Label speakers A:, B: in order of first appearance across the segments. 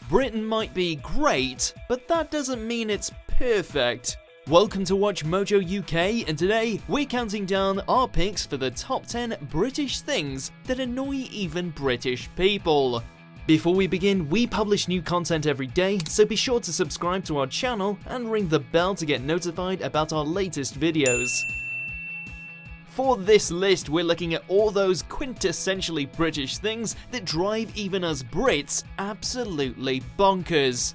A: Britain might be great, but that doesn't mean it's perfect. Welcome to Watch Mojo UK, and today we're counting down our picks for the top 10 British things that annoy even British people. Before we begin, we publish new content every day, so be sure to subscribe to our channel and ring the bell to get notified about our latest videos. For this list, we're looking at all those quintessentially British things that drive even us Brits absolutely bonkers.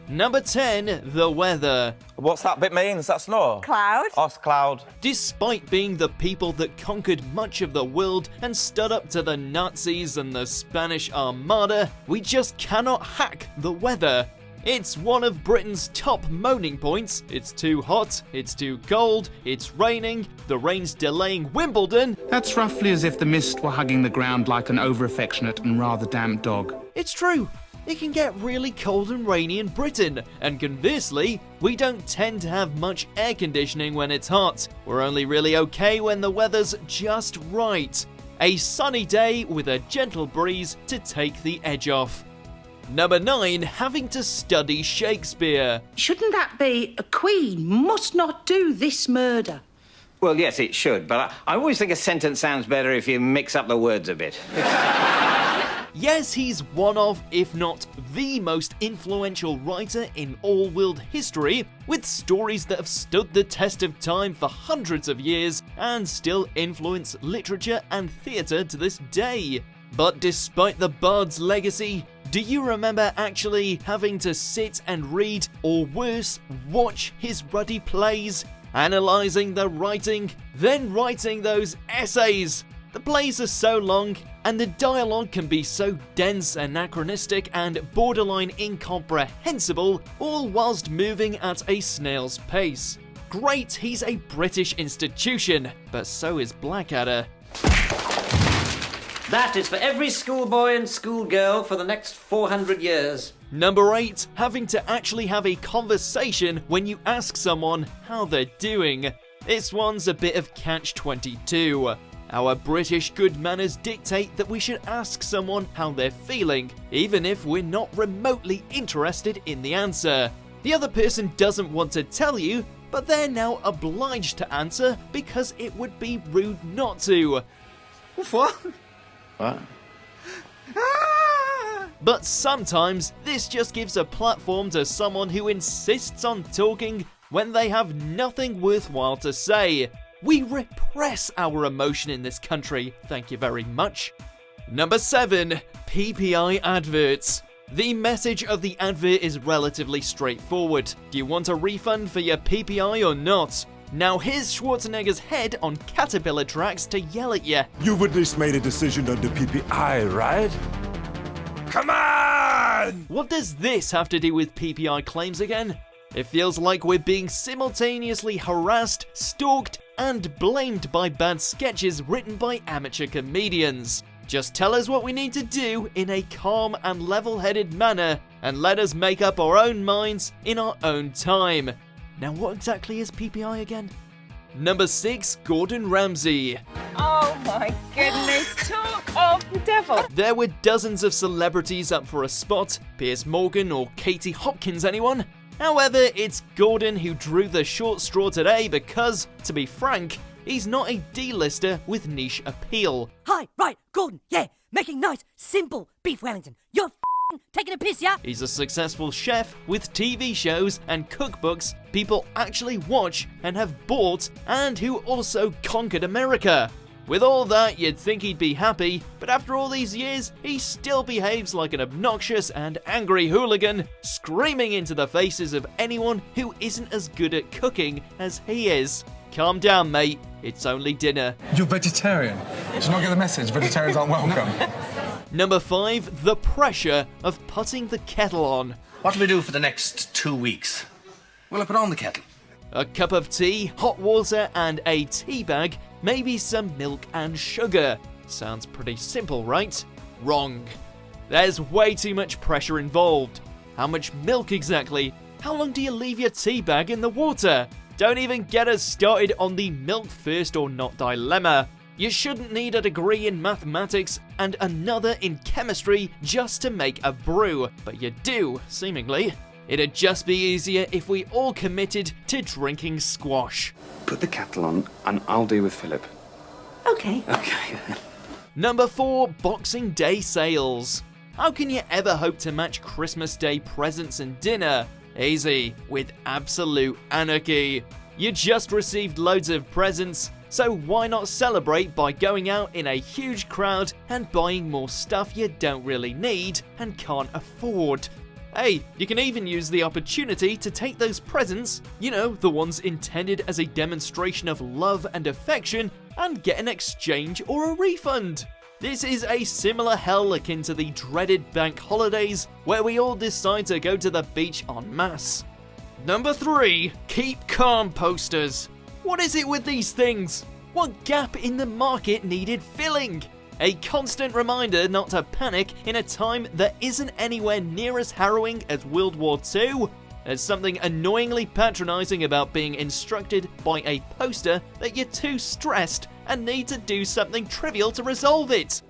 A: Number 10, the weather.
B: What's that bit mean? Is that snow?
C: Cloud.
B: Oh, it's cloud.
A: Despite being the people that conquered much of the world and stood up to the Nazis and the Spanish Armada, we just cannot hack the weather. It's one of Britain's top moaning points. It's too hot, it's too cold, it's raining, the rain's delaying Wimbledon.
D: That's roughly as if the mist were hugging the ground like an over-affectionate and rather damp dog.
A: It's true. It can get really cold and rainy in Britain, and conversely, we don't tend to have much air conditioning when it's hot. We're only really okay when the weather's just right. A sunny day with a gentle breeze to take the edge off. Number 9, having to study Shakespeare.
E: Shouldn't that be a queen must not do this murder?
F: Well, yes, it should, but I always think a sentence sounds better if you mix up the words a bit.
A: Yes, he's one of, if not the most influential writer in all world history, with stories that have stood the test of time for hundreds of years and still influence literature and theatre to this day. But despite the bard's legacy, do you remember actually having to sit and read, or worse, watch his ruddy plays, analysing the writing, then writing those essays? The plays are so long, and the dialogue can be so dense, anachronistic, and borderline incomprehensible, all whilst moving at a snail's pace. Great, he's a British institution, but so is Blackadder.
G: That is for every schoolboy and schoolgirl for the next 400 years.
A: Number 8, having to actually have a conversation when you ask someone how they're doing. This one's a bit of catch-22. Our British good manners dictate that we should ask someone how they're feeling, even if we're not remotely interested in the answer. The other person doesn't want to tell you, but they're now obliged to answer because it would be rude not to.
F: What?
A: But sometimes this just gives a platform to someone who insists on talking when they have nothing worthwhile to say. We repress our emotion in this country, thank you very much. Number 7, PPI Adverts. The message of the advert is relatively straightforward. Do you want a refund for your PPI or not? Now here's Schwarzenegger's head on caterpillar tracks to yell at you.
H: You've at least made a decision on the PPI, right? Come on!
A: What does this have to do with PPI claims again? It feels like we're being simultaneously harassed, stalked, and blamed by bad sketches written by amateur comedians. Just tell us what we need to do in a calm and level-headed manner, and let us make up our own minds in our own time. Now what exactly is PPI again? Number 6, Gordon Ramsay.
C: Oh my goodness, talk of the devil.
A: There were dozens of celebrities up for a spot, Piers Morgan or Katie Hopkins, anyone? However, it's Gordon who drew the short straw today because, to be frank, he's not a D-lister with niche appeal.
I: Hi, right, Gordon, yeah, making nice, simple beef Wellington. You're taking a piss, yeah?
A: He's a successful chef with TV shows and cookbooks people actually watch and have bought, and who also conquered America. With all that, you'd think he'd be happy, but after all these years, he still behaves like an obnoxious and angry hooligan, screaming into the faces of anyone who isn't as good at cooking as he is. Calm down, mate. It's only dinner.
J: You're vegetarian. Do you not get the message? Vegetarians aren't welcome.
A: Number 5, the pressure of putting the kettle on.
K: What do we do for the next 2 weeks? Well, I put on the kettle.
A: A cup of tea, hot water, and a tea bag, maybe some milk and sugar. Sounds pretty simple, right? Wrong. There's way too much pressure involved. How much milk exactly? How long do you leave your tea bag in the water? Don't even get us started on the milk first or not dilemma. You shouldn't need a degree in mathematics and another in chemistry just to make a brew, but you do, seemingly. It'd just be easier if we all committed to drinking squash.
J: Put the kettle on and I'll deal with Philip.
E: Okay.
J: Okay.
A: Number 4, Boxing Day sales. How can you ever hope to match Christmas Day presents and dinner? Easy, with absolute anarchy. You just received loads of presents, so why not celebrate by going out in a huge crowd and buying more stuff you don't really need and can't afford? Hey, you can even use the opportunity to take those presents, you know, the ones intended as a demonstration of love and affection, and get an exchange or a refund. This is a similar hell akin to the dreaded bank holidays, where we all decide to go to the beach en masse. Number 3, keep calm posters. What is it with these things? What gap in the market needed filling? A constant reminder not to panic in a time that isn't anywhere near as harrowing as World War II. There's something annoyingly patronising about being instructed by a poster that you're too stressed and need to do something trivial to resolve it.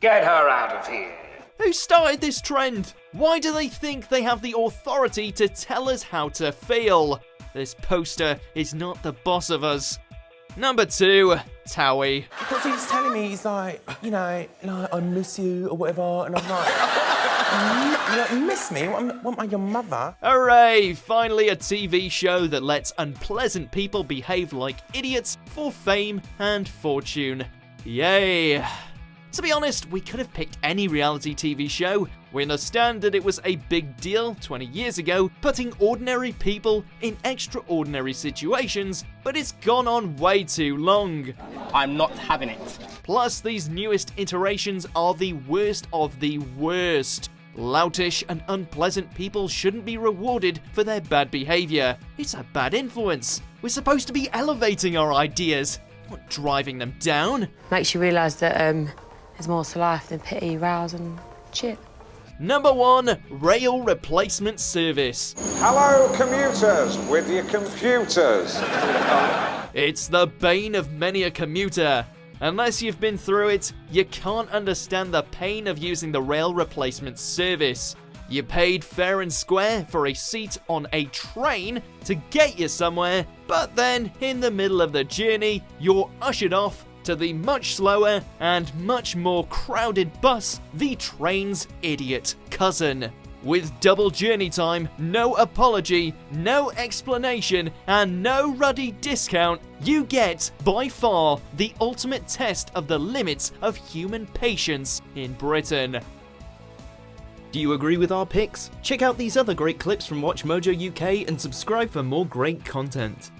F: Get her out of here.
A: Who started this trend? Why do they think they have the authority to tell us how to feel? This poster is not the boss of us. Number 2, Towie.
L: Because he's telling me, he's like, you know, like, I miss you or whatever, and I'm like, you don't miss me? What am I, your mother?
A: Hooray! Finally a TV show that lets unpleasant people behave like idiots for fame and fortune. Yay! To be honest, we could have picked any reality TV show. We understand that it was a big deal 20 years ago, putting ordinary people in extraordinary situations, but it's gone on way too long.
G: I'm not having it.
A: Plus, these newest iterations are the worst of the worst. Loutish and unpleasant people shouldn't be rewarded for their bad behaviour. It's a bad influence. We're supposed to be elevating our ideas, not driving them down.
M: Makes you realise that there's more to life than pity, rows and shit.
A: Number 1, rail replacement service.
N: Hello, commuters, with your computers.
A: It's the bane of many a commuter. Unless you've been through it, you can't understand the pain of using the rail replacement service. You paid fair and square for a seat on a train to get you somewhere, but then in the middle of the journey, you're ushered off to the much slower and much more crowded bus, the train's idiot cousin. With double journey time, no apology, no explanation, and no ruddy discount, you get, by far, the ultimate test of the limits of human patience in Britain. Do you agree with our picks? Check out these other great clips from WatchMojo UK and subscribe for more great content.